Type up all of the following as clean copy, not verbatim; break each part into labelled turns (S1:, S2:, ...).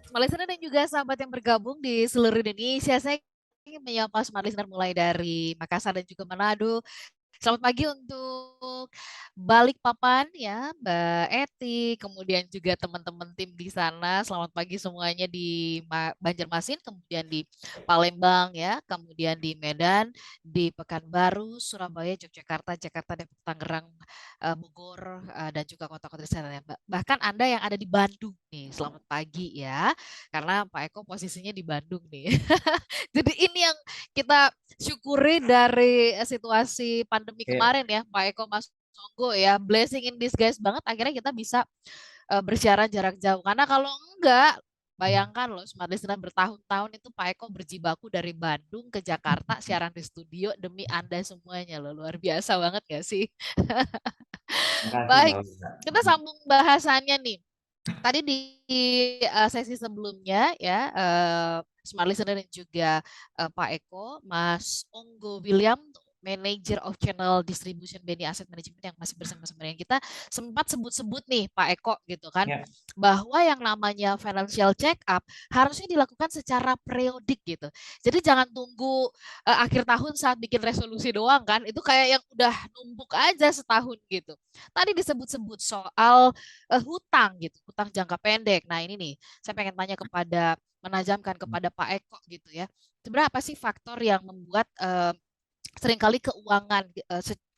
S1: Smart Listener dan juga sahabat yang bergabung di seluruh Indonesia. Saya ingin menyapa Smart Listener mulai dari Makassar dan juga Manado. Selamat pagi untuk Balikpapan ya, Mbak Eti, kemudian juga teman-teman tim di sana. Selamat pagi semuanya di Banjarmasin, kemudian di Palembang ya, kemudian di Medan, di Pekanbaru, Surabaya, Yogyakarta, Jakarta, Depok, Tangerang, Bogor, dan juga kota-kota di sana ya, Mbak. Bahkan Anda yang ada di Bandung nih, selamat pagi ya, karena Pak Eko posisinya di Bandung nih. Jadi ini yang kita syukuri dari situasi pandemi
S2: Iya.
S1: kemarin ya, Pak Eko Mas Songgo ya, blessing in disguise banget akhirnya kita bisa bersiaran jarak jauh. Karena kalau enggak, bayangkan loh, Smart Listener bertahun-tahun itu Pak Eko berjibaku dari Bandung ke Jakarta siaran di studio demi Anda semuanya loh, luar biasa banget gak sih?
S2: Makasih
S1: Baik,
S2: Mbak Oza.
S1: kita sambung bahasannya nih. Tadi di sesi sebelumnya ya, Smart Listener dan juga Pak Eko, Mas Onggo William, Manager of Channel Distribution BNI Asset Management yang masih bersama-sama dengan kita, sempat sebut-sebut nih Pak Eko gitu kan,
S2: Ya,
S1: bahwa yang namanya financial check up harusnya dilakukan secara periodik gitu. Jadi jangan tunggu akhir tahun saat bikin resolusi doang kan, itu kayak yang udah numpuk aja setahun gitu. Tadi disebut-sebut soal hutang gitu, hutang jangka pendek. Nah ini nih, saya pengen tanya kepada menajamkan kepada Pak Eko gitu ya. Sebenarnya apa sih faktor yang membuat seringkali keuangan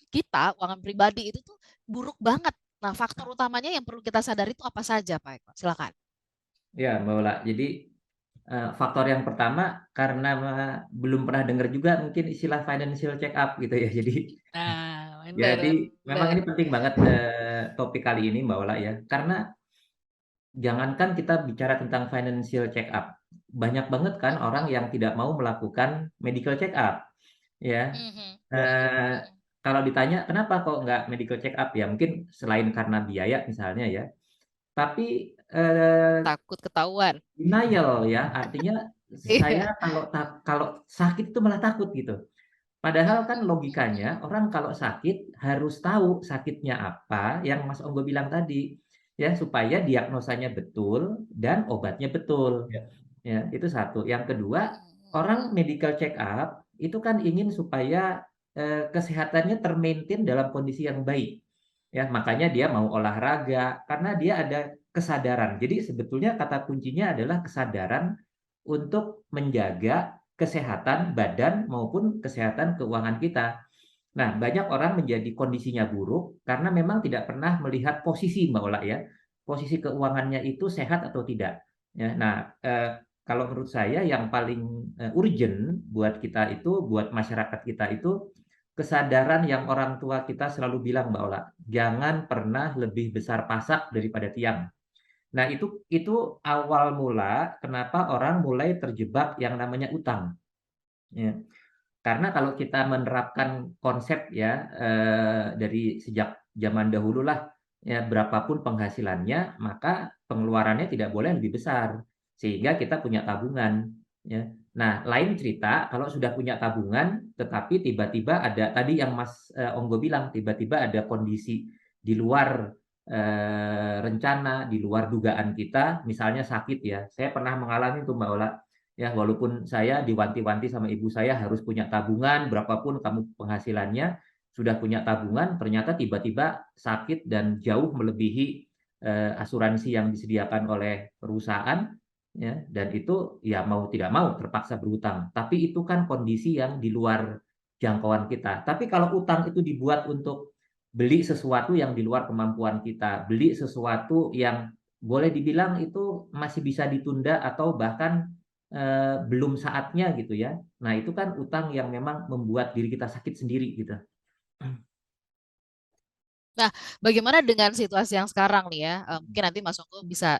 S1: kita, keuangan pribadi itu tuh buruk banget. Nah, faktor utamanya yang perlu kita sadari itu apa saja, Pak Eko? Silakan.
S2: ya Mbak Ola. Jadi faktor yang pertama karena belum pernah dengar juga mungkin istilah financial check up gitu ya. Jadi
S1: Nah, benar,
S2: jadi memang
S1: benar.
S2: ini penting banget topik kali ini Mbak Ola ya. Karena jangankan kita bicara tentang financial check up, banyak banget kan orang yang tidak mau melakukan medical check up ya.
S1: Mhm,
S2: Eh,
S1: mhm.
S2: Kalau ditanya kenapa kok nggak medical check up ya, mungkin selain karena biaya misalnya ya. Tapi
S1: Takut ketahuan.
S2: denial ya, artinya saya
S1: Iya.
S2: kalau sakit itu malah takut gitu. Padahal kan
S1: Mhm,
S2: logikanya
S1: mhm,
S2: orang kalau sakit harus tahu sakitnya apa yang Mas Onggo bilang tadi ya supaya diagnosanya betul dan obatnya betul. Ya. Ya, itu satu. Yang kedua, orang
S1: mhm.
S2: medical check up itu kan ingin supaya kesehatannya termaintain dalam kondisi yang baik. Ya, makanya dia mau olahraga karena dia ada kesadaran. Jadi sebetulnya kata kuncinya adalah kesadaran untuk menjaga kesehatan badan maupun kesehatan keuangan kita. Nah, banyak orang menjadi kondisinya buruk karena memang tidak pernah melihat posisi Mbak Ola ya. Posisi keuangannya itu sehat atau tidak. Ya, nah, kalau menurut saya yang paling urgent buat kita itu, buat masyarakat kita itu kesadaran yang orang tua kita selalu bilang Mbak Ola, jangan pernah lebih besar pasak daripada tiang. Nah, itu awal mula kenapa orang mulai terjebak yang namanya utang. Ya. Karena kalau kita menerapkan konsep ya dari sejak zaman dahulu lah ya berapapun penghasilannya maka pengeluarannya tidak boleh lebih besar sehingga kita punya tabungan ya. Nah, lain cerita kalau sudah punya tabungan tetapi tiba-tiba ada tadi yang Mas Onggo bilang tiba-tiba ada kondisi di luar rencana, di luar dugaan kita, misalnya sakit ya. Saya pernah mengalami itu Mbak Ola. Ya, walaupun saya diwanti-wanti sama ibu saya harus punya tabungan, berapapun kamu penghasilannya, sudah punya tabungan, ternyata tiba-tiba sakit dan jauh melebihi asuransi yang disediakan oleh perusahaan, ya, dan itu ya mau tidak mau terpaksa berhutang. Tapi itu kan kondisi yang di luar jangkauan kita. Tapi kalau utang itu dibuat untuk beli sesuatu yang di luar kemampuan kita, beli sesuatu yang boleh dibilang itu masih bisa ditunda atau bahkan belum saatnya gitu ya. Nah, itu kan utang yang memang membuat diri kita sakit sendiri gitu.
S1: Nah, bagaimana dengan situasi yang sekarang nih ya? Mungkin nanti Mas Ongko bisa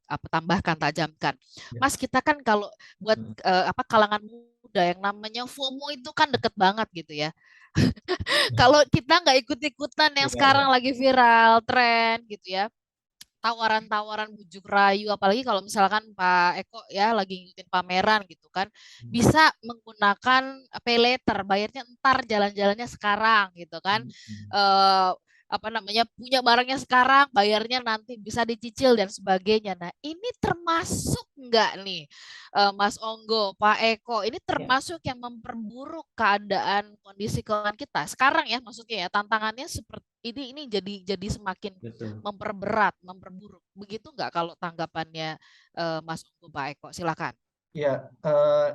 S1: apa tambahkan, tajamkan.
S2: Ya.
S1: Mas, kita kan kalau buat
S2: Mm.
S1: apa kalangan muda yang namanya FOMO itu kan deket banget gitu ya. Kalau kita nggak ikut-ikutan yang
S2: Iya,
S1: sekarang
S2: iya.
S1: lagi viral, tren gitu ya, tawaran-tawaran bujuk rayu, apalagi kalau misalkan Pak Eko ya lagi ngikutin pameran gitu kan, bisa menggunakan pay later, bayarnya ntar, jalan-jalannya sekarang gitu kan.
S2: Mm, mm,
S1: Eh apa namanya, punya barangnya sekarang, bayarnya nanti bisa dicicil dan sebagainya. Nah, ini termasuk nggak nih, Mas Onggo, Pak Eko, ini
S2: Ya,
S1: termasuk yang memperburuk keadaan kondisi keuangan kita sekarang ya, maksudnya ya, tantangannya seperti ini jadi semakin
S2: betul.
S1: memperberat, memperburuk. Begitu nggak kalau tanggapannya Mas Onggo, Pak Eko? Silakan.
S3: Ya,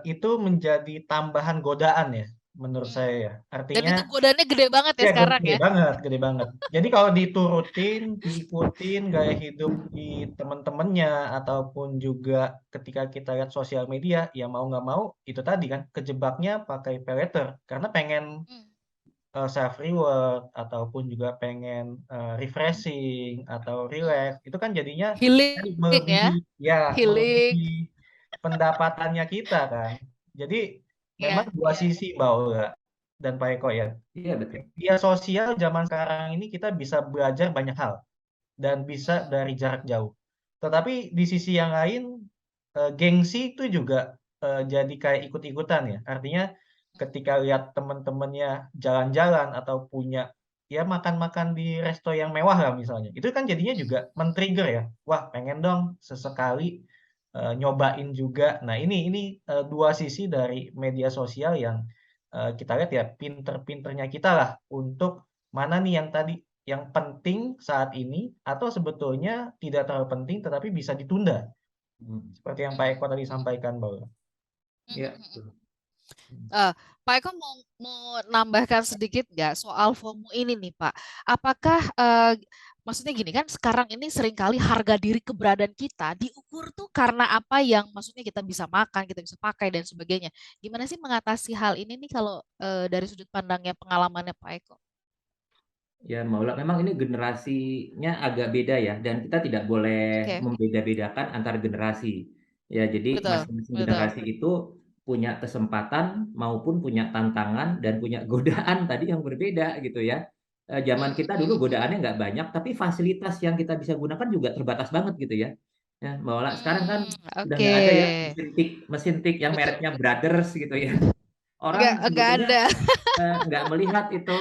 S3: itu menjadi tambahan godaan ya, menurut
S1: Hmm.
S3: saya ya.
S1: Dan
S3: Artinya,
S1: itu godaannya gede banget ya
S3: ya
S1: sekarang
S3: gede
S1: ya.
S3: banget, gede banget. Jadi kalau diturutin, diikutin gaya hidup di teman-temannya, ataupun juga ketika kita lihat sosial media, ya mau nggak mau, itu tadi kan, kejebaknya pakai paylater. Karena pengen
S1: Hmm.
S3: self reward, ataupun juga pengen refreshing, atau relax,
S1: Hmm.
S3: itu kan jadinya kan
S1: Healing
S3: melebihi,
S1: ya,
S3: ya
S1: healing.
S3: melebihi pendapatannya kita kan. Jadi memang
S1: Ya,
S3: dua
S1: ya.
S3: sisi Mbak Olga dan Pak Eko ya.
S2: Iya, betul.
S3: Media sosial zaman sekarang ini kita bisa belajar banyak hal dan bisa
S1: Hmm.
S3: dari jarak jauh. Tetapi di sisi yang lain, gengsi itu juga jadi kayak ikut-ikutan ya. Artinya ketika lihat teman-temannya jalan-jalan atau punya ya makan-makan di resto yang mewah lah misalnya. Itu kan jadinya juga men-trigger ya. Wah, pengen dong sesekali nyobain juga. Nah, ini dua sisi dari media sosial yang kita lihat ya pinter-pinternya kita lah untuk mana nih yang tadi yang penting saat ini atau sebetulnya tidak terlalu penting tetapi bisa ditunda.
S2: Hmm.
S3: Seperti yang Pak
S1: Hmm.
S3: Eko tadi
S1: Hmm.
S3: sampaikan bahwa.
S2: Iya,
S1: Hmm.
S2: betul. Hmm.
S1: Pak Eko mau nambahkan sedikit nggak soal FOMO ini nih Pak? Apakah maksudnya gini kan sekarang ini seringkali harga diri keberadaan kita diukur tuh karena apa yang maksudnya kita bisa makan, kita bisa pakai dan sebagainya. Gimana sih mengatasi hal ini nih kalau dari sudut pandangnya pengalamannya Pak Eko?
S2: Ya, Maula, memang ini generasinya agak beda ya, dan kita tidak boleh
S1: Oke,
S2: membeda-bedakan antar generasi. Ya, jadi
S1: betul,
S2: masing-masing
S1: betul.
S2: generasi itu punya kesempatan maupun punya tantangan dan punya godaan tadi yang berbeda gitu ya. Zaman kita dulu godaannya nggak banyak, tapi fasilitas yang kita bisa gunakan juga terbatas banget gitu ya. Ya, Maula, sekarang kan udah
S1: Oke,
S2: nggak ada ya mesin tik yang
S1: betul.
S2: mereknya Brothers gitu ya. Orang
S1: Enggak
S2: sebetulnya
S1: ada,
S2: nggak melihat itu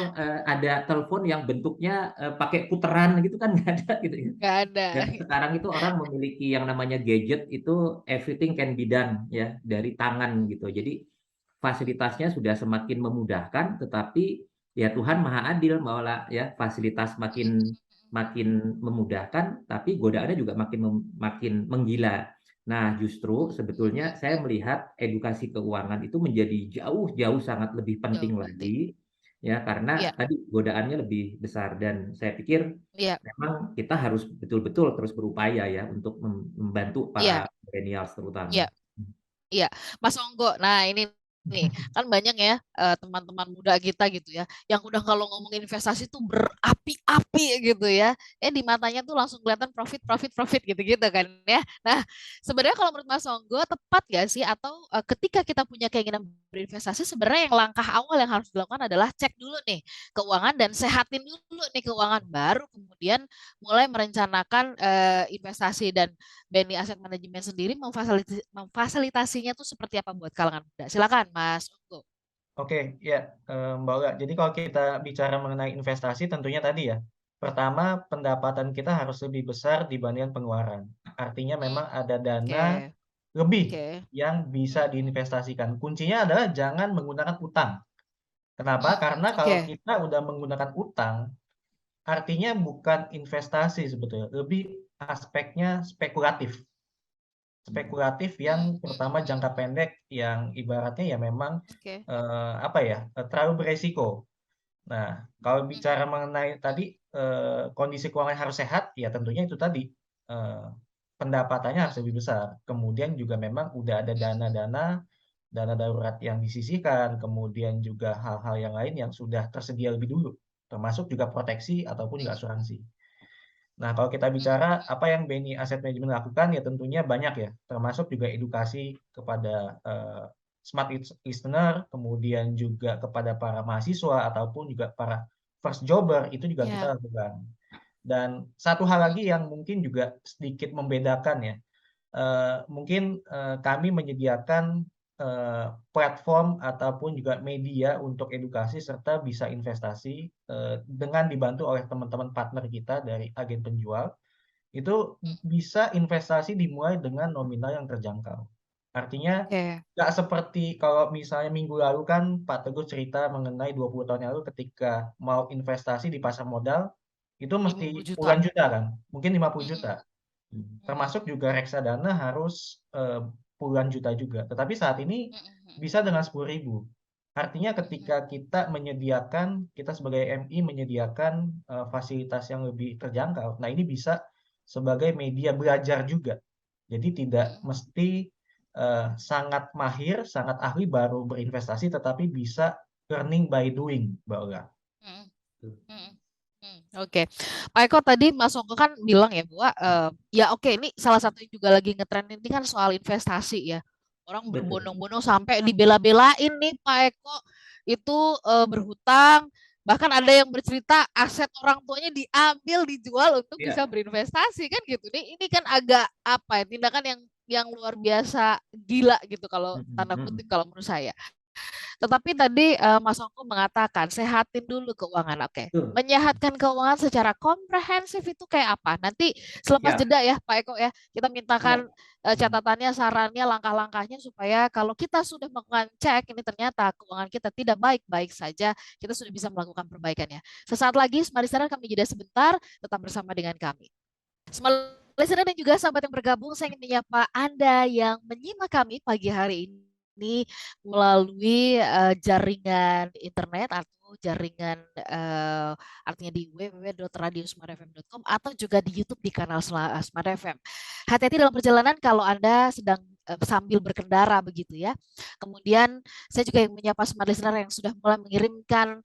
S2: ada telepon yang bentuknya pakai puteran gitu kan nggak ada gitu ya.
S1: nggak ada.
S2: Dan sekarang itu orang memiliki yang namanya gadget itu everything can be done ya dari tangan gitu. Jadi fasilitasnya sudah semakin memudahkan, tetapi ya Tuhan Maha Adil malah ya fasilitas makin makin memudahkan, tapi godaannya juga makin menggila. Nah, justru sebetulnya saya melihat edukasi keuangan itu menjadi jauh-jauh sangat lebih
S1: Jauh
S2: penting
S1: penting.
S2: lagi ya karena
S1: Iya,
S2: tadi godaannya lebih besar dan saya pikir
S1: iya,
S2: memang kita harus betul-betul terus berupaya ya untuk membantu para
S1: iya,
S2: millennials terutama.
S1: iya. Iya, Mas Onggo. Nah, ini nih kan banyak ya teman-teman muda kita gitu ya, yang udah kalau ngomong investasi tuh berapi-api gitu ya. Di matanya tuh langsung kelihatan profit, profit, profit gitu-gitu kan ya. Nah, sebenarnya kalau menurut Mas Onggo tepat gak sih atau ketika kita punya keinginan berinvestasi, sebenarnya yang langkah awal yang harus dilakukan adalah cek dulu nih keuangan dan sehatin dulu nih keuangan, baru kemudian mulai merencanakan investasi. Dan BNI Asset Management sendiri memfasilitasinya tuh seperti apa buat kalangan muda? Silakan, Mas Unggu.
S3: Oke, ya Mbak Olga. Jadi kalau kita bicara mengenai investasi tentunya tadi ya. Pertama, pendapatan kita harus lebih besar dibandingkan pengeluaran. Artinya memang
S1: Hmm,
S3: ada dana
S1: oke,
S3: lebih
S1: oke.
S3: yang bisa
S1: Hmm,
S3: diinvestasikan. Kuncinya adalah jangan menggunakan utang. Kenapa? Karena kalau
S1: oke.
S3: kita udah menggunakan utang, artinya bukan investasi sebetulnya, lebih aspeknya spekulatif. Spekulatif yang terutama jangka pendek yang ibaratnya ya memang
S1: Oke.
S3: apa ya, terlalu beresiko. Nah, kalau bicara
S1: Hmm,
S3: mengenai tadi kondisi keuangan harus sehat, ya tentunya itu tadi eee, pendapatannya harus lebih besar. Kemudian juga memang udah ada dana-dana, dana darurat yang disisihkan, kemudian juga hal-hal yang lain yang sudah tersedia lebih dulu, termasuk juga proteksi ataupun juga asuransi. Nah, kalau kita bicara apa yang BNI Asset Management lakukan, ya tentunya banyak ya, termasuk juga edukasi kepada smart listener, kemudian juga kepada para mahasiswa ataupun juga para first jobber, itu juga kita
S1: ya.
S3: lakukan. Dan satu hal lagi yang mungkin juga sedikit membedakan ya, mungkin kami menyediakan platform ataupun juga media untuk edukasi serta bisa investasi dengan dibantu oleh teman-teman partner kita dari agen penjual. Itu bisa investasi dimulai dengan nominal yang terjangkau. Artinya
S1: Oke.
S3: nggak seperti kalau misalnya minggu lalu kan Pak Teguh cerita mengenai 20 tahun yang lalu ketika mau investasi di pasar modal itu
S1: 50
S3: mesti
S1: juta.
S3: puluhan juta kan, mungkin 50
S1: Mm-mm.
S3: juta. Termasuk juga reksadana harus puluhan juta juga. Tetapi saat ini
S1: Mm-mm.
S3: bisa dengan 10.000. Artinya ketika kita sebagai MI menyediakan fasilitas yang lebih terjangkau, nah ini bisa sebagai media belajar juga. Jadi tidak mesti sangat mahir, sangat ahli baru berinvestasi, tetapi bisa learning by doing, Mbak Ola.
S1: Mm-mm. Mm-mm. Oke, Pak Eko tadi Mas Ongko kan bilang ya bahwa ya oke, ini salah satu yang juga lagi ngetren ini kan soal investasi ya. Orang
S2: Betul.
S1: berbondong-bondong sampai dibela-belain nih Pak Eko itu berhutang, bahkan ada yang bercerita aset orang tuanya diambil dijual untuk
S2: Iya.
S1: bisa berinvestasi kan gitu. Ini kan agak apa ya, tindakan yang luar biasa gila gitu kalau tanda kutip kalau menurut saya. Tetapi tadi Mas Ongko mengatakan sehatin dulu keuangan. Oke.
S2: Betul.
S1: Menyehatkan keuangan secara komprehensif itu kayak apa? Nanti selepas
S2: Siap.
S1: jeda ya Pak Eko ya, kita mintakan
S2: Siap.
S1: catatannya, sarannya, langkah-langkahnya supaya kalau kita sudah melakukan cek ini ternyata keuangan kita tidak baik-baik saja, kita sudah bisa melakukan perbaikannya. Sesaat lagi, Smart Listener kami jeda sebentar, tetap bersama dengan kami. Smart Listener dan juga sahabat yang bergabung, saya ingin menyapa Anda yang menyimak kami pagi hari ini melalui jaringan internet atau jaringan artinya di www.radiosmartfm.com atau juga di YouTube di kanal Smart FM. Hati-hati dalam perjalanan kalau Anda sedang sambil berkendara begitu ya. Kemudian saya juga yang menyapa Smart Listener yang sudah mulai mengirimkan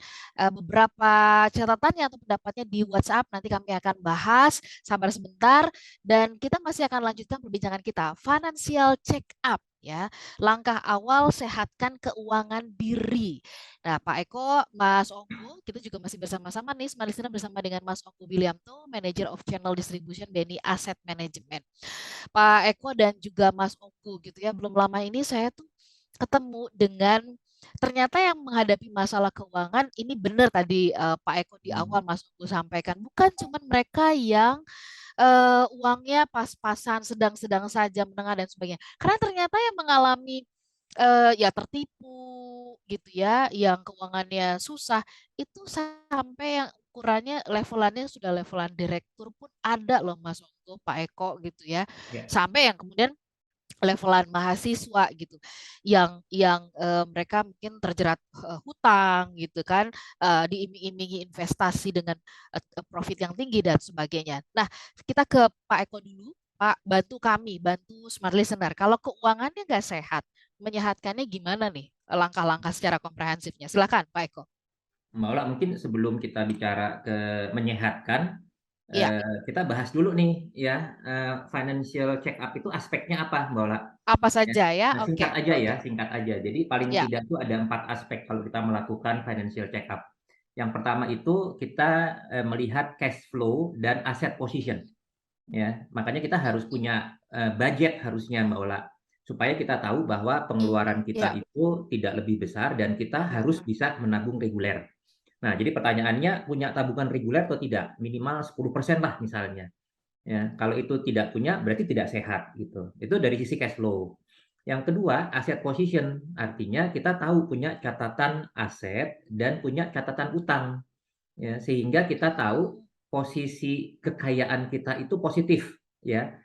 S1: beberapa catatannya atau pendapatnya di WhatsApp. Nanti kami akan bahas, sabar sebentar, dan kita masih akan lanjutkan perbincangan kita. Financial check up ya, langkah awal sehatkan keuangan diri. Nah, Pak Eko, Mas Ongko, kita juga masih bersama-sama nih, Smart Listener bersama dengan Mas Ongko Williamto, Manager of Channel Distribution BNI Asset Management. Pak Eko dan juga Mas Ongko gitu ya, belum lama ini saya tuh ketemu dengan ternyata yang menghadapi masalah keuangan ini benar tadi Pak Eko di awal Mas Ongko sampaikan, bukan cuma mereka yang uangnya pas-pasan, sedang-sedang saja, menengah dan sebagainya. Karena ternyata yang mengalami ya tertipu gitu ya, yang keuangannya susah, itu sampai yang ukurannya levelannya sudah levelan direktur pun ada loh Mas Ongko, Pak Eko gitu ya. Sampai yang kemudian levelan mahasiswa gitu yang mereka mungkin terjerat hutang gitu kan, diiming-imingi investasi dengan profit yang tinggi dan sebagainya. Nah, kita ke Pak Eko dulu. Pak, bantu kami, bantu Smart Listener. Kalau keuangannya nggak sehat, menyehatkannya gimana nih langkah-langkah secara komprehensifnya? Silakan Pak Eko.
S2: Mbak Ola, mungkin sebelum kita bicara ke menyehatkan,
S1: Iya,
S2: kita bahas dulu nih ya, financial check up itu aspeknya apa, Mbak Ola?
S1: apa
S2: Ya.
S1: saja ya?
S2: Nah,
S1: Oke,
S2: singkat aja ya,
S1: oke.
S2: singkat aja. Jadi paling
S1: Ya.
S2: tidak itu ada 4 aspek kalau kita melakukan financial check up. Yang pertama itu kita melihat cash flow dan asset position. Ya, makanya kita harus punya budget harusnya Mbak Ola, supaya kita tahu bahwa pengeluaran kita
S1: Ya.
S2: itu tidak lebih besar dan kita harus bisa menabung reguler. Nah, jadi pertanyaannya punya tabungan reguler atau tidak? Minimal 10% lah misalnya. Ya, kalau itu tidak punya berarti tidak sehat gitu. Itu dari sisi cash flow. Yang kedua, asset position, artinya kita tahu punya catatan aset dan punya catatan utang. Ya, sehingga kita tahu posisi kekayaan kita itu positif ya.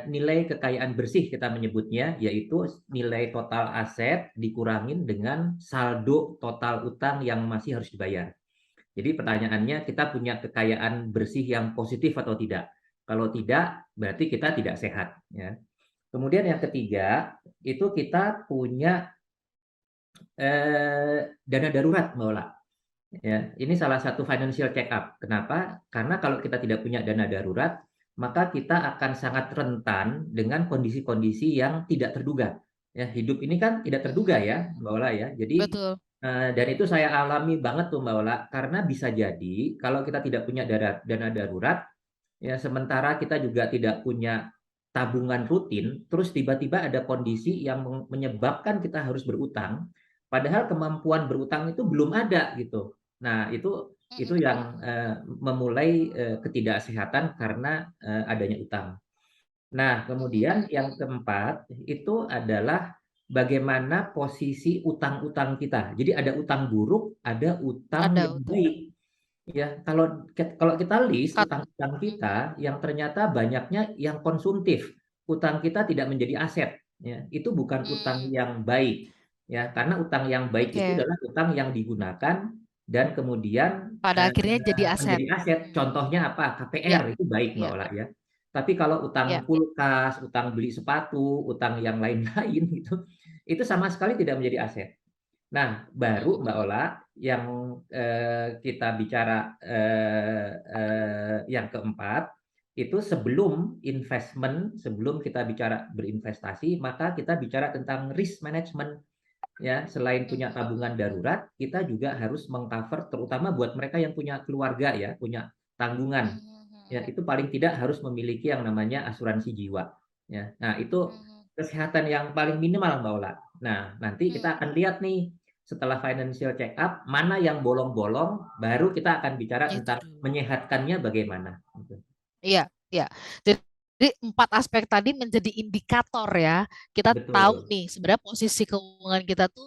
S2: Nilai kekayaan bersih kita menyebutnya, yaitu nilai total aset dikurangin dengan saldo total utang yang masih harus dibayar. Jadi pertanyaannya, kita punya kekayaan bersih yang positif atau tidak? Kalau tidak, berarti kita tidak sehat ya. Kemudian yang ketiga, itu kita punya dana darurat, Mbak Ola. Ya, ini salah satu financial check up. Kenapa? Karena kalau kita tidak punya dana darurat, maka kita akan sangat rentan dengan kondisi-kondisi yang tidak terduga. Ya, hidup ini kan tidak terduga ya, Mbak Ola ya. Jadi
S1: Betul.
S2: dan itu saya alami banget tuh Mbak Ola, karena bisa jadi kalau kita tidak punya dana darurat, ya sementara kita juga tidak punya tabungan rutin, terus tiba-tiba ada kondisi yang menyebabkan kita harus berutang, padahal kemampuan berutang itu belum ada gitu. Nah, itu yang memulai ketidaksehatan karena adanya utang. Nah, kemudian yang keempat itu adalah bagaimana posisi utang-utang kita. Jadi ada utang buruk, ada utang
S1: Ada
S2: yang
S1: utang.
S2: baik. Ya, kalau kita list
S1: Kat-
S2: utang-utang kita yang ternyata banyaknya yang konsumtif, utang kita tidak menjadi aset, ya, itu bukan utang yang baik, ya, karena utang yang baik itu
S1: Oke.
S2: adalah utang yang digunakan dan kemudian
S1: Pada akhirnya jadi aset.
S2: menjadi aset. Contohnya apa?
S1: Ya,
S2: KPR itu baik Mbak
S1: ya,
S2: Ola ya. Tapi kalau utang
S1: ya.
S2: kulkas, utang beli sepatu, utang yang lain-lain itu sama sekali tidak menjadi aset. Nah, baru Mbak Ola yang kita bicara yang keempat itu sebelum investment, sebelum kita bicara berinvestasi, maka kita bicara tentang risk management. Ya, selain punya tabungan darurat, kita juga harus mengcover terutama buat mereka yang punya keluarga ya, punya tanggungan. Ya, itu paling tidak harus memiliki yang namanya asuransi jiwa. Ya, nah itu kesehatan yang paling minimal Mbak Ola. Nah, nanti kita akan lihat nih setelah financial check up mana yang bolong-bolong, baru kita akan bicara
S1: Itu
S2: tentang
S1: dulu.
S2: menyehatkannya bagaimana. Gitu.
S1: Iya, iya. Jadi empat aspek tadi menjadi indikator ya. Kita tahu
S2: Betul.
S1: nih sebenarnya posisi keuangan kita tuh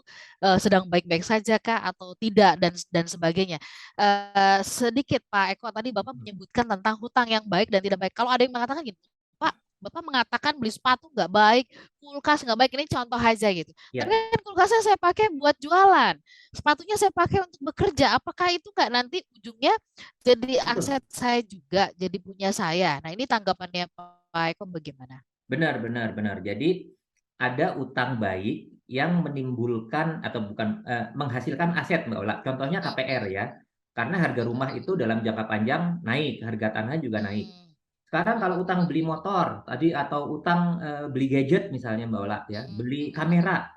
S1: sedang baik-baik saja kah atau tidak dan sebagainya. Sedikit Pak Eko tadi Bapak menyebutkan tentang hutang yang baik dan tidak baik. Kalau ada yang mengatakan gini, Pak, Bapak mengatakan beli sepatu nggak baik, kulkas nggak baik. Ini contoh aja gitu. Tapi
S2: Ya,
S1: kan kulkasnya saya pakai buat jualan, sepatunya saya pakai untuk bekerja. Apakah itu nggak nanti ujungnya jadi
S2: betul.
S1: aset saya juga, jadi punya saya? Nah, ini tanggapannya Pak Eko bagaimana?
S2: Benar, benar, benar. Jadi ada utang baik yang menimbulkan atau bukan menghasilkan aset Mbak Ola. Contohnya KPR ya. Karena harga rumah itu dalam jangka panjang naik, harga tanah juga naik. Sekarang kalau utang beli motor tadi atau utang beli gadget misalnya Mbak Ola ya, beli kamera,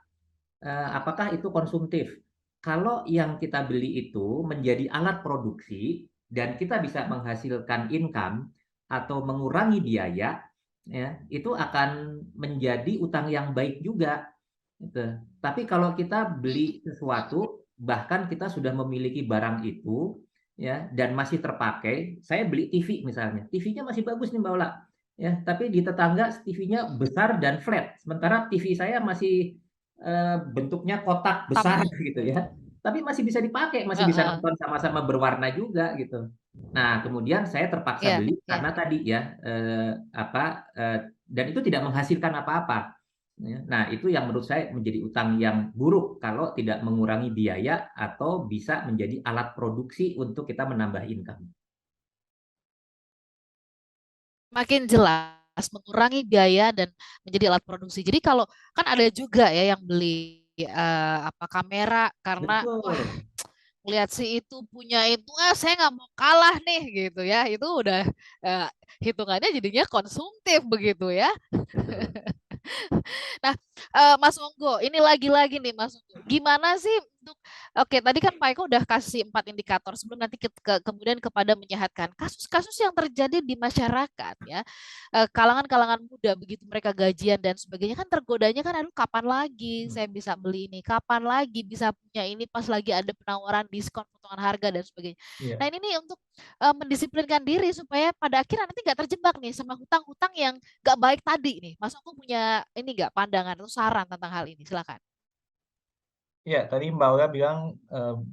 S2: apakah itu konsumtif? Kalau yang kita beli itu menjadi alat produksi dan kita bisa menghasilkan income atau mengurangi biaya, ya, itu akan menjadi utang yang baik juga. Gitu. Tapi kalau kita beli sesuatu, bahkan kita sudah memiliki barang itu, ya, dan masih terpakai, saya beli TV misalnya, TV-nya masih bagus nih Mbak Ola, ya, tapi di tetangga TV-nya besar dan flat, sementara TV saya masih bentuknya kotak besar
S1: Tampung.
S2: gitu ya, tapi masih bisa dipakai, masih bisa
S1: Heeh.
S2: nonton sama-sama berwarna juga gitu. Nah, kemudian saya terpaksa
S1: Ya,
S2: beli
S1: ya.
S2: karena tadi ya dan itu tidak menghasilkan apa-apa. Ya. Nah, itu yang menurut saya menjadi utang yang buruk kalau tidak mengurangi biaya atau bisa menjadi alat produksi untuk kita menambah income.
S1: Makin jelas mengurangi biaya dan menjadi alat produksi. Jadi kalau kan ada juga ya yang beli apa kamera karena wah
S2: Betul.
S1: lihat si itu punya itu saya nggak mau kalah nih gitu ya, itu udah eh, hitungannya jadinya konsumtif begitu ya.
S2: Betul.
S1: Nah, Mas Onggo, ini lagi-lagi nih Mas Onggo. Gimana sih untuk oke, tadi kan Pak Eko udah kasih 4 indikator sebelum nanti kemudian kepada menyehatkan kasus-kasus yang terjadi di masyarakat ya. Kalangan-kalangan muda begitu mereka gajian dan sebagainya kan tergodanya kan aduh kapan lagi saya bisa beli ini? Kapan lagi bisa punya ini pas lagi ada penawaran diskon potongan harga dan sebagainya. Nah,
S3: Iya.
S1: ini nih untuk mendisiplinkan diri supaya pada akhirnya nanti nggak terjebak nih sama hutang-hutang yang nggak baik tadi nih. Mas Ongko punya ini nggak pandangan atau saran tentang hal ini? Silakan.
S3: Iya, tadi Mbak Aura bilang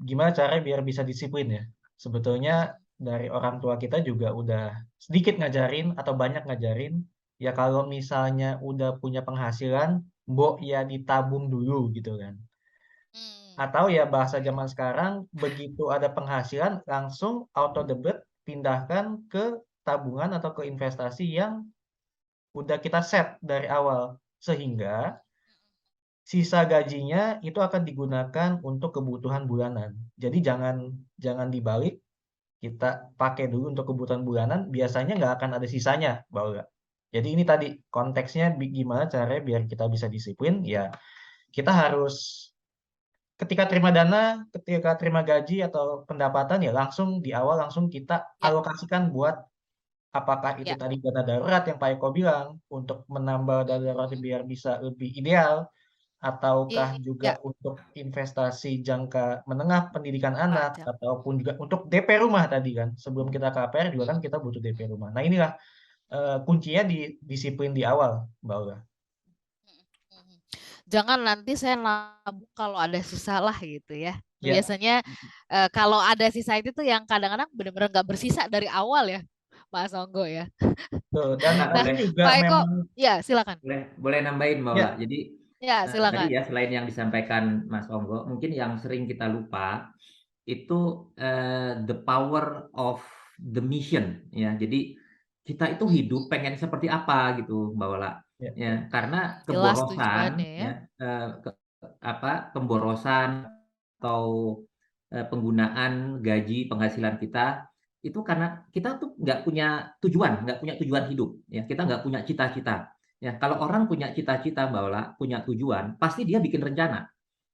S3: gimana caranya biar bisa disiplin ya. Sebetulnya dari orang tua kita juga udah sedikit ngajarin atau banyak ngajarin, ya kalau misalnya udah punya penghasilan, mbok ya ditabung dulu gitu kan. Atau ya bahasa zaman sekarang, begitu ada penghasilan langsung auto debit pindahkan ke tabungan atau ke investasi yang udah kita set dari awal. Sehingga sisa gajinya itu akan digunakan untuk kebutuhan bulanan. Jadi jangan jangan dibalik, kita pakai dulu untuk kebutuhan bulanan, biasanya nggak akan ada sisanya, Mbak Olga. Jadi ini tadi konteksnya gimana caranya biar kita bisa disiplin, ya kita harus ketika terima dana, ketika terima gaji atau pendapatan ya langsung di awal langsung kita
S1: Ya,
S3: alokasikan buat apakah itu
S1: Ya.
S3: tadi dana darurat yang Pak Eko bilang untuk menambah dana darurat biar bisa lebih ideal, ataukah
S1: Iya,
S3: juga untuk investasi jangka menengah pendidikan anak,
S1: panjang.
S3: ataupun juga untuk DP rumah tadi kan. Sebelum kita KPR juga kan kita butuh DP rumah. Nah inilah kuncinya di disiplin di awal, Mbak Aura.
S1: Jangan nanti saya nabung kalau ada sisa lah gitu ya.
S3: Ya,
S1: Biasanya kalau ada sisa itu tuh yang kadang-kadang benar-benar nggak bersisa dari awal ya, Mas Onggo ya.
S3: betul. Dan
S2: Kakak
S1: Nah,
S3: itu
S2: boleh
S3: juga
S1: Pak Eko,
S3: memang,
S1: ya silakan.
S2: boleh boleh nambahin Maula.
S3: ya,
S2: Jadi
S1: Ya
S2: tadi
S1: silakan.
S2: ya selain yang disampaikan Mas Onggo, mungkin yang sering kita lupa itu the power of the mission ya. Jadi kita itu hidup pengen seperti apa gitu Mbak Ola.
S3: ya,
S2: Ya, karena
S1: Jelas
S2: keborosan
S1: tujuannya ya.
S2: ya pemborosan atau penggunaan gaji penghasilan kita itu karena kita tuh nggak punya tujuan hidup ya. Kita nggak punya cita-cita. Ya, kalau orang punya cita-cita Mbak Ola, punya tujuan, pasti dia bikin rencana.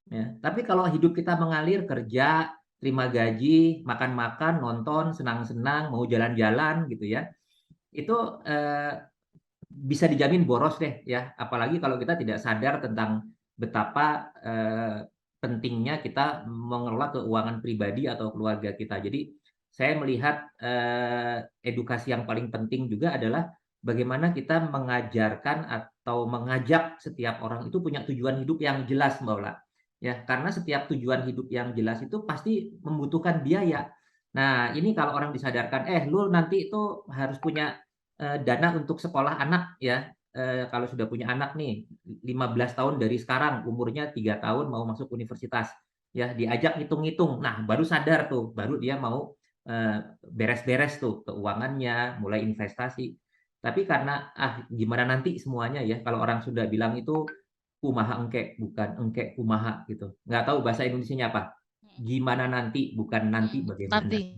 S2: Ya, tapi kalau hidup kita mengalir kerja, terima gaji, makan-makan, nonton, senang-senang, mau jalan-jalan gitu ya, itu bisa dijamin boros deh ya. Apalagi kalau kita tidak sadar tentang betapa pentingnya kita mengelola keuangan pribadi atau keluarga kita. Jadi saya melihat edukasi yang paling penting juga adalah bagaimana kita mengajarkan atau mengajak setiap orang itu punya tujuan hidup yang jelas, Mbak Ola. Ya, karena setiap tujuan hidup yang jelas itu pasti membutuhkan biaya. Nah, ini kalau orang disadarkan, lu nanti itu harus punya dana untuk sekolah anak ya. Kalau sudah punya anak nih 15 tahun dari sekarang, umurnya 3 tahun mau masuk universitas ya, diajak hitung-hitung, nah baru sadar tuh, baru dia mau beres-beres tuh keuangannya, mulai investasi. Tapi karena gimana nanti semuanya ya, kalau orang sudah bilang itu kumaha engke, bukan engke kumaha gitu, nggak tahu bahasa Indonesianya apa, gimana nanti, bukan nanti bagaimana.
S1: Nanti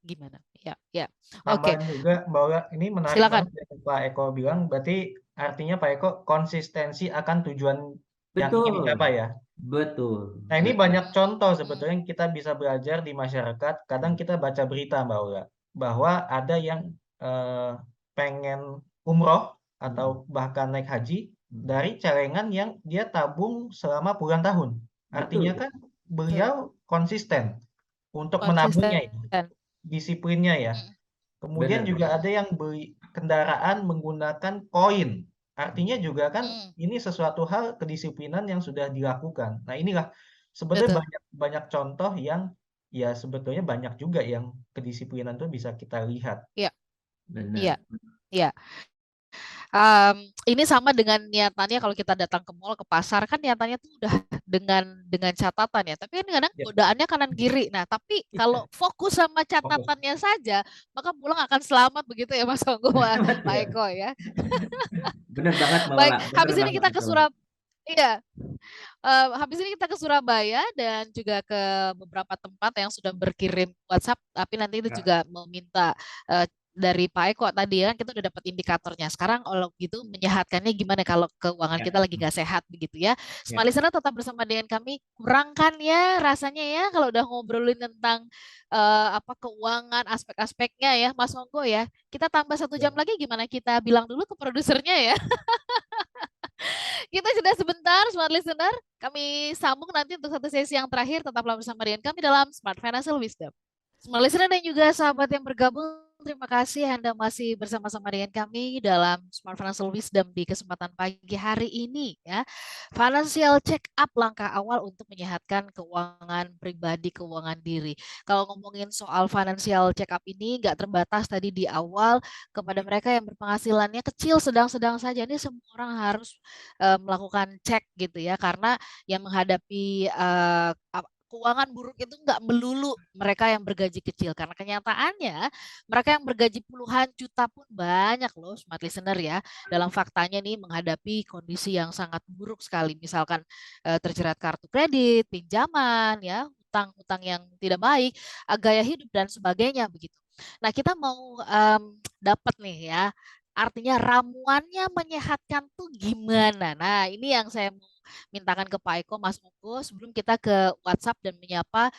S1: gimana? Ya, ya. Oke,
S3: tambahan juga Mbak Aura, ini menarik
S1: silakan.
S3: banget yang Pak Eko bilang, berarti artinya Pak Eko konsistensi akan tujuan yang ingin
S2: Betul,
S3: dicapai ya.
S2: betul,
S3: Nah, ini
S2: betul.
S3: banyak contoh sebetulnya yang kita bisa belajar di masyarakat. Kadang kita baca berita, Mbak Aura, bahwa ada yang eh, pengen umroh atau bahkan naik haji dari celengan yang dia tabung selama puluhan tahun. Artinya
S2: Betul.
S3: kan beliau konsisten untuk menabungnya ya,
S1: Konsisten.
S3: disiplinnya ya. Kemudian
S2: Benar,
S3: juga
S2: benar.
S3: ada yang beli kendaraan menggunakan koin. Artinya juga kan ini sesuatu hal kedisiplinan yang sudah dilakukan. Nah, inilah sebenarnya
S1: Betul.
S3: banyak banyak contoh yang ya sebetulnya banyak juga yang kedisiplinan itu bisa kita lihat.
S1: Iya, iya,
S2: Benar.
S1: iya. Ini sama dengan niatannya kalau kita datang ke mall, ke pasar kan niatannya tuh udah dengan catatan ya. Tapi kan kadang
S3: Ya,
S1: godaannya kanan kiri. Nah, tapi kalau fokus sama
S3: fokus.
S1: catatannya saja, maka pulang akan selamat begitu ya Mas Onggo, Pak
S2: Betul.
S1: Eko ya.
S2: Benar banget,
S1: Baik,
S2: Maula. Benar
S1: habis ini
S2: banget
S1: kita ke
S2: itu.
S1: Surabaya. Iya, habis ini kita ke Surabaya dan juga ke beberapa tempat yang sudah berkirim WhatsApp, tapi nanti itu
S2: Ya,
S1: juga meminta dari Pak Eko tadi ya, kan kita udah dapat indikatornya. Sekarang kalau gitu menyehatkannya gimana kalau keuangan kita
S2: ya,
S1: lagi nggak sehat begitu ya. Smart
S2: ya.
S1: listener tetap bersama dengan kami. Kurangkan ya rasanya ya kalau udah ngobrolin tentang apa keuangan aspek-aspeknya ya, Mas Onggo ya. Kita tambah 1 jam lagi gimana kita bilang dulu ke produsernya ya. Kita sudah sebentar, Smart Listener. Kami sambung nanti untuk satu sesi yang terakhir. Tetaplah bersama dengan kami dalam Smart Financial Wisdom. Smart Listener dan juga sahabat yang bergabung, terima kasih Anda masih bersama-sama dengan kami dalam Smart Financial Wisdom di kesempatan pagi hari ini ya. Financial check up langkah awal untuk menyehatkan keuangan pribadi, keuangan diri. Kalau ngomongin soal financial check up ini nggak terbatas tadi di awal kepada mereka yang berpenghasilannya kecil, sedang-sedang saja. Ini semua orang harus melakukan cek gitu ya, karena yang menghadapi keuangan buruk itu nggak melulu mereka yang bergaji kecil, karena kenyataannya mereka yang bergaji puluhan juta pun banyak loh smart listener ya, dalam faktanya nih menghadapi kondisi yang sangat buruk sekali, misalkan terjerat kartu kredit, pinjaman ya, hutang-hutang yang tidak baik, gaya hidup dan sebagainya begitu. Nah, kita mau dapat nih ya, artinya ramuannya menyehatkan tuh gimana? Nah, ini yang saya mau mintakan ke Pak Eko, Mas Unggu, sebelum kita ke WhatsApp dan menyapa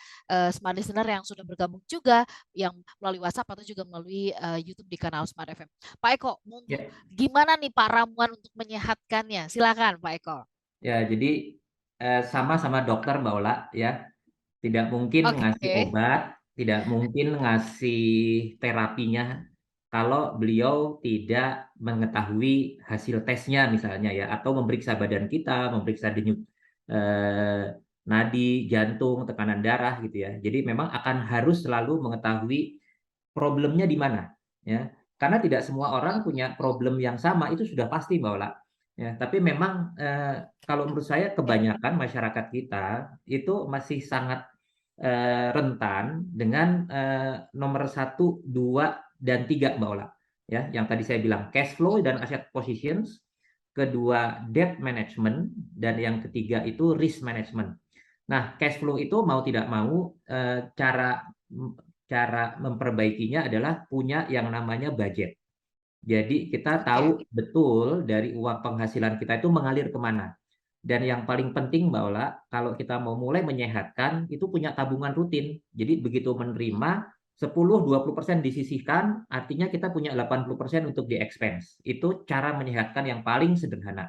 S1: Smart Listener yang sudah bergabung juga, yang melalui WhatsApp atau juga melalui YouTube di kanal Smart FM. Pak Eko, monggo,
S2: Ya,
S1: gimana nih Pak ramuan untuk menyehatkannya? Silakan Pak Eko.
S2: ya, jadi sama-sama dokter Mbak Ola ya. Tidak mungkin ngasih
S1: Oke.
S2: obat, tidak mungkin ngasih terapinya kalau beliau tidak mengetahui hasil tesnya misalnya ya, atau memeriksa badan kita, memeriksa denyut nadi, jantung, tekanan darah gitu ya. Jadi memang akan harus selalu mengetahui problemnya di mana ya. Karena tidak semua orang punya problem yang sama, itu sudah pasti Mbak Ola. Ya, tapi memang kalau menurut saya kebanyakan masyarakat kita itu masih sangat rentan dengan nomor 1, 2, dan 3 Mbak Ola. Ya, yang tadi saya bilang cash flow dan asset positions, kedua debt management, dan yang ketiga itu risk management. Nah, cash flow itu mau tidak mau cara memperbaikinya adalah punya yang namanya budget. Jadi kita tahu betul dari uang penghasilan kita itu mengalir kemana. Dan yang paling penting Mbak Ola, kalau kita mau mulai menyehatkan, itu punya tabungan rutin. Jadi begitu menerima, 10-20% disisihkan, artinya kita punya 80% untuk di-expense. Itu cara menyehatkan yang paling sederhana.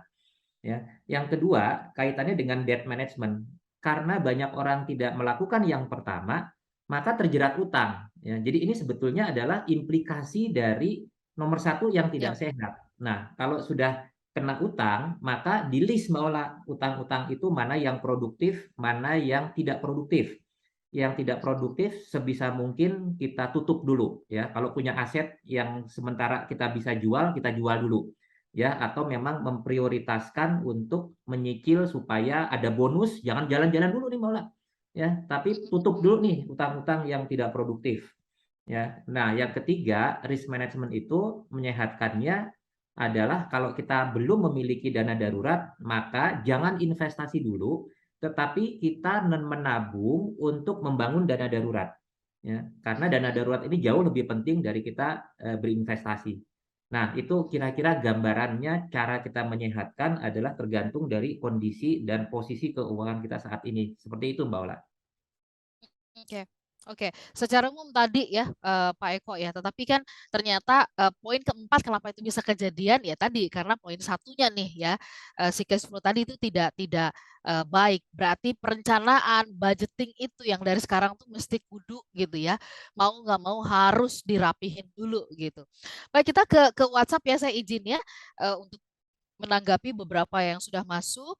S2: Ya. Yang kedua, kaitannya dengan debt management. Karena banyak orang tidak melakukan yang pertama, maka terjerat utang. Ya. Jadi ini sebetulnya adalah implikasi dari nomor 1 yang tidak sehat. Nah, kalau sudah kena utang, maka di list Mbak Ola, utang-utang itu mana yang produktif, mana yang tidak produktif. Yang tidak produktif sebisa mungkin kita tutup dulu ya. Kalau punya aset yang sementara kita bisa jual, kita jual dulu. Ya, atau memang memprioritaskan untuk menyicil supaya ada bonus, jangan jalan-jalan dulu nih Mbak Ola. Ya, tapi tutup dulu nih utang-utang yang tidak produktif. Ya. Nah, yang ketiga, risk management itu menyehatkannya adalah kalau kita belum memiliki dana darurat, maka jangan investasi dulu, tetapi kita menabung untuk membangun dana darurat. Ya, karena dana darurat ini jauh lebih penting dari kita berinvestasi. Nah, itu kira-kira gambarannya cara kita menyehatkan adalah tergantung dari kondisi dan posisi keuangan kita saat ini. Seperti itu, Mbak Ola.
S1: Oke, oke. Secara umum tadi ya Pak Eko ya, tetapi kan ternyata poin keempat kenapa itu bisa kejadian ya tadi karena poin satunya nih ya si cash flow tadi itu tidak baik. Berarti perencanaan budgeting itu yang dari sekarang tuh mesti kudu gitu ya. Mau nggak mau harus dirapihin dulu gitu. Baik kita ke WhatsApp ya saya izin ya untuk menanggapi beberapa yang sudah masuk.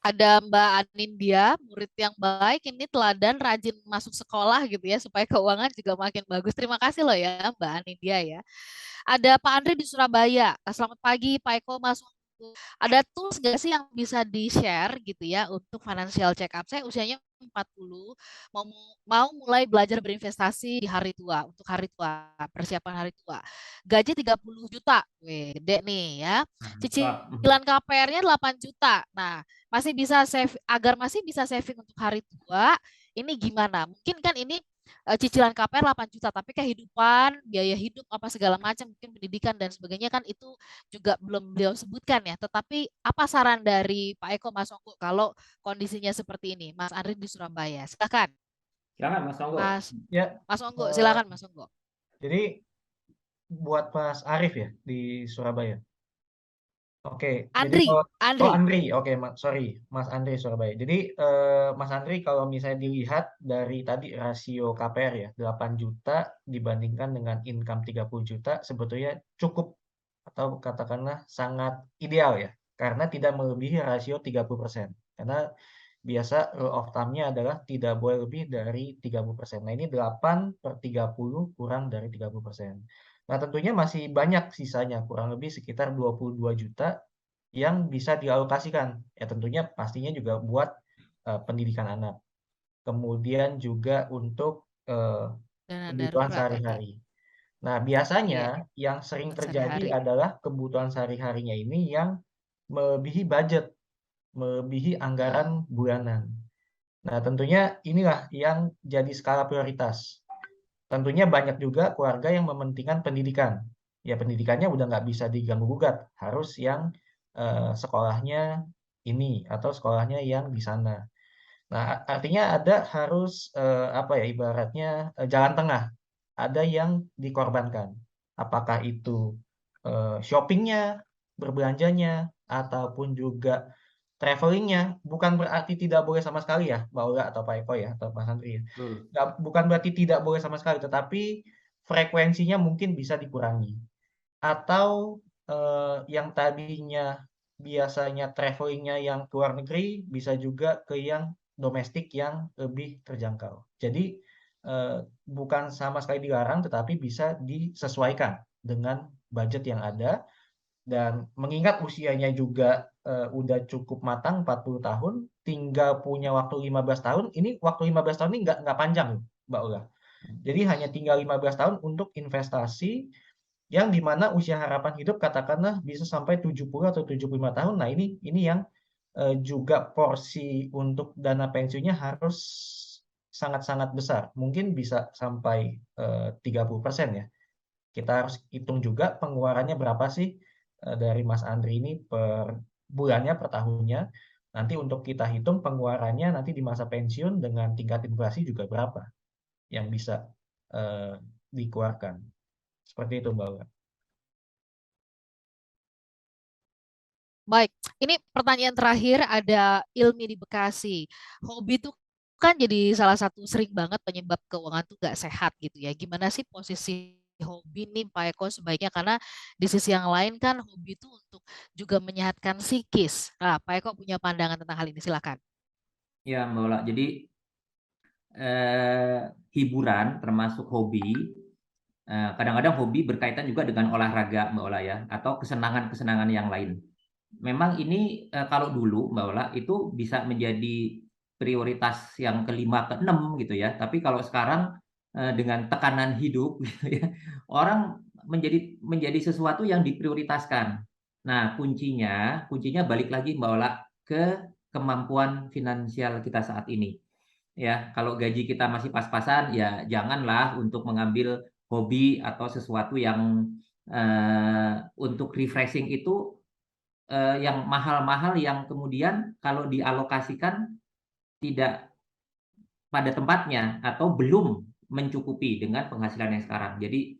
S1: Ada Mbak Anindya, murid yang baik, ini teladan rajin masuk sekolah gitu ya, supaya keuangan juga makin bagus. Terima kasih loh ya Mbak Anindya ya. Ada Pak Andri di Surabaya. Selamat pagi Pak Eko, Mas. Ada tools nggak sih yang bisa di-share gitu ya untuk financial check up? Saya usianya 40, mau mau mulai belajar berinvestasi di hari tua, untuk hari tua, persiapan hari tua. Gaji 30 juta. Wih, gede nih ya. Cicilan KPR-nya 8 juta. Nah, masih bisa save agar masih bisa saving untuk hari tua. Ini gimana? Mungkin kan ini cicilan KPR 8 juta, tapi kehidupan, biaya hidup apa segala macam, mungkin pendidikan dan sebagainya kan itu juga belum beliau sebutkan ya. Tetapi apa saran dari Pak Eko, Mas Ongko kalau kondisinya seperti ini? Mas Andri di Surabaya. Silakan.
S2: Silakan Mas Ongko.
S3: Ya,
S1: Mas Ongko, silakan Mas Ongko.
S3: jadi buat Mas Arif ya di Surabaya. Oke, jadi
S1: Andri,
S3: kalau
S1: Andri.
S3: Andri, oke, sorry, Mas Andri Surabaya. Jadi Mas Andri kalau misalnya dilihat dari tadi rasio KPR ya, 8 juta dibandingkan dengan income 30 juta sebetulnya cukup atau katakanlah sangat ideal ya, karena tidak melebihi rasio 30%. Karena biasa rule of thumb-nya adalah tidak boleh lebih dari 30%. Nah, ini 8/30 kurang dari 30%. Nah, tentunya masih banyak sisanya, kurang lebih sekitar 22 juta yang bisa dialokasikan. Ya, tentunya pastinya juga buat pendidikan anak. Kemudian juga untuk
S1: Dana
S3: kebutuhan
S1: darurat tadi.
S3: sehari-hari. Nah, biasanya yang sering terjadi
S1: Sehari-hari.
S3: adalah kebutuhan sehari-harinya ini yang melebihi budget, melebihi anggaran bulanan. Nah, tentunya inilah yang jadi skala prioritas. Tentunya banyak juga keluarga yang mementingkan pendidikan. Ya pendidikannya udah nggak bisa diganggu gugat, harus yang sekolahnya ini atau sekolahnya yang di sana. Nah, artinya ada harus apa ya ibaratnya jalan tengah. Ada yang dikorbankan. Apakah itu shoppingnya, berbelanjanya, ataupun juga travelingnya. Bukan berarti tidak boleh sama sekali ya, Mbak Ola atau Pak Eko ya, atau Mas Andri ya.
S2: Betul.
S3: Bukan berarti tidak boleh sama sekali, tetapi frekuensinya mungkin bisa dikurangi. Atau yang tadinya biasanya travelingnya yang ke luar negeri bisa juga ke yang domestik yang lebih terjangkau. Jadi bukan sama sekali dilarang, tetapi bisa disesuaikan dengan budget yang ada. Dan mengingat usianya juga udah cukup matang 40 tahun, tinggal punya waktu 15 tahun, ini waktu 15 tahun ini nggak panjang loh, Mbak Ola. Jadi hanya tinggal 15 tahun untuk investasi yang dimana usia harapan hidup katakanlah bisa sampai 70 atau 75 tahun. Nah, ini yang juga porsi untuk dana pensiunnya harus sangat-sangat besar. Mungkin bisa sampai 30% ya. Kita harus hitung juga pengeluarannya berapa sih dari Mas Andri ini per bulannya, per tahunnya. Nanti untuk kita hitung pengeluarannya nanti di masa pensiun dengan tingkat inflasi juga berapa yang bisa dikeluarkan. Seperti itu, Mbak Ola.
S1: Baik, ini pertanyaan terakhir ada Ilmi di Bekasi. Hobi itu kan jadi salah satu sering banget penyebab keuangan tuh gak sehat gitu ya. Gimana sih posisi hobi nih Pak Eko sebaiknya, karena di sisi yang lain kan hobi itu untuk juga menyehatkan psikis. Nah, Pak Eko punya pandangan tentang hal ini, silakan.
S2: Ya, Mbak Ola. Jadi hiburan termasuk hobi. Kadang-kadang hobi berkaitan juga dengan olahraga, Mbak Ola ya, atau kesenangan-kesenangan yang lain. Memang ini kalau dulu Mbak Ola itu bisa menjadi prioritas yang kelima, keenam gitu ya. Tapi kalau sekarang dengan tekanan hidup gitu ya, orang menjadi sesuatu yang diprioritaskan. Nah, kuncinya balik lagi Mbak Ola ke kemampuan finansial kita saat ini. Ya, kalau gaji kita masih pas-pasan, ya janganlah untuk mengambil hobi atau sesuatu yang untuk refreshing itu yang mahal-mahal yang kemudian kalau dialokasikan tidak pada tempatnya atau belum mencukupi dengan penghasilan yang sekarang. Jadi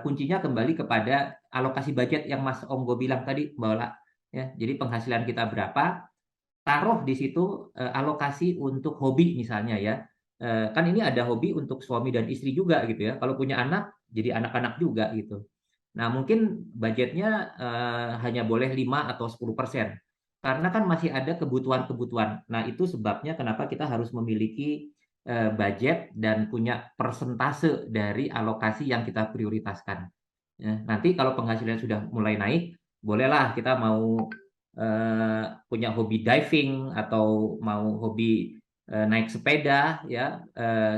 S2: kuncinya kembali kepada alokasi budget yang Mas Onggo bilang tadi, Mbak Ola. Ya, jadi penghasilan kita berapa, taruh di situ alokasi untuk hobi misalnya ya. Kan ini ada hobi untuk suami dan istri juga gitu ya. Kalau punya anak, jadi anak-anak juga gitu. Nah, mungkin budgetnya hanya boleh 5 atau 10%. Karena kan masih ada kebutuhan-kebutuhan. Nah, itu sebabnya kenapa kita harus memiliki budget dan punya persentase dari alokasi yang kita prioritaskan. Ya, nanti kalau penghasilan sudah mulai naik, bolehlah kita mau punya hobi diving atau mau hobi naik sepeda ya.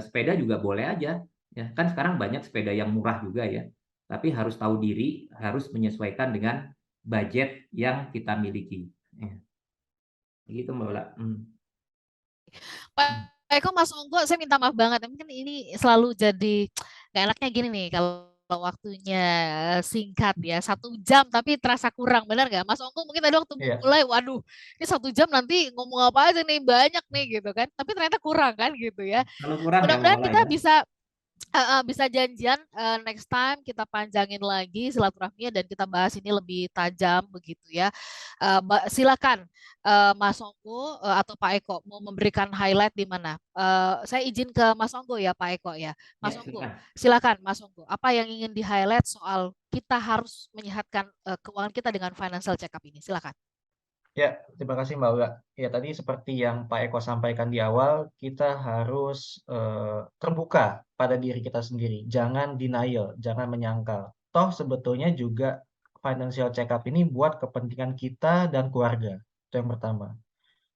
S2: Sepeda juga boleh aja ya. Kan sekarang banyak sepeda yang murah juga ya. Tapi harus tahu diri, harus menyesuaikan dengan budget yang kita miliki. Ya. Gitu Mbak Ola.
S1: Pak Eko, Mas Onggo, saya minta maaf banget. Mungkin ini selalu jadi gak enaknya gini nih, kalau waktunya singkat ya, 1 jam tapi terasa kurang, benar nggak? Mas Onggo mungkin tadi waktu
S3: Iya.
S1: mulai, waduh, ini 1 jam nanti ngomong apa aja nih, banyak nih gitu kan. Tapi ternyata kurang kan gitu ya.
S2: Kalau kurang ya Mbak
S1: Mudah-mudahan
S2: Ola
S1: kita
S2: ya.
S1: bisa janjian next time kita panjangin lagi silaturahminya dan kita bahas ini lebih tajam begitu ya. Silakan Mas Onggo atau Pak Eko mau memberikan highlight di mana? Saya izin ke Mas Onggo ya Pak Eko ya. Mas
S2: Ya,
S1: Onggo,
S2: silakan.
S1: silakan Mas Onggo. Apa yang ingin di highlight soal kita harus menyehatkan keuangan kita dengan financial check up ini? Silakan.
S3: Ya, terima kasih Mbak Ula. Ya, tadi seperti yang Pak Eko sampaikan di awal, kita harus terbuka pada diri kita sendiri. Jangan denial, jangan menyangkal. Toh sebetulnya juga financial check up ini buat kepentingan kita dan keluarga. Itu yang pertama.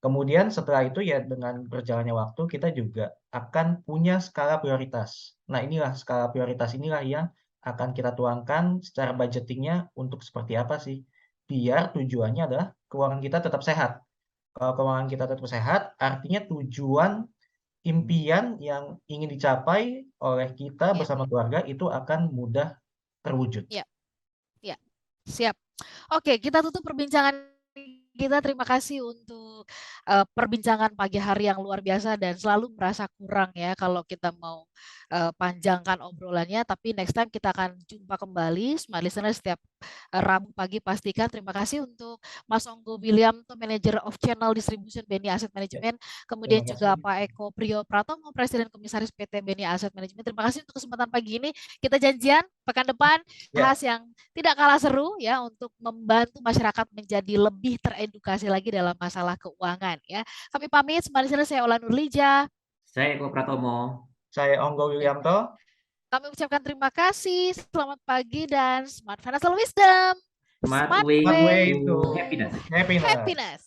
S3: Kemudian setelah itu ya dengan berjalannya waktu kita juga akan punya skala prioritas. Nah, inilah skala prioritas inilah yang akan kita tuangkan secara budgetingnya untuk seperti apa sih. Biar tujuannya adalah keuangan kita tetap sehat. Kalau keuangan kita tetap sehat, artinya tujuan impian yang ingin dicapai oleh kita
S1: Ya,
S3: bersama keluarga itu akan mudah terwujud.
S1: ya, ya. Siap. Oke, kita tutup perbincangan kita terima kasih untuk perbincangan pagi hari yang luar biasa dan selalu merasa kurang ya kalau kita mau panjangkan obrolannya. Tapi next time kita akan jumpa kembali, smart listener, setiap Rabu pagi. Pastikan. Terima kasih untuk Mas Onggo Williamto, Manager of Channel Distribution BNI Asset Management, kemudian
S3: Terima
S1: juga
S3: kasih.
S1: Pak Eko Priyo Pratomo, Presiden Komisaris PT BNI Asset Management. Terima kasih untuk kesempatan pagi ini. Kita janjian pekan depan
S3: Ya,
S1: bahas yang tidak kalah seru ya untuk membantu masyarakat menjadi lebih teredukasi lagi dalam masalah keuangan ya. Kami pamit, sembari saya Ola Nurlija.
S2: Saya Eko Pratomo.
S3: saya Onggo Williamto.
S1: Kami ucapkan terima kasih, selamat pagi dan smart financial wisdom.
S2: Smart
S1: Smart
S2: way
S3: Smart way
S1: way
S3: to
S2: to happiness.
S3: happiness.
S1: happiness.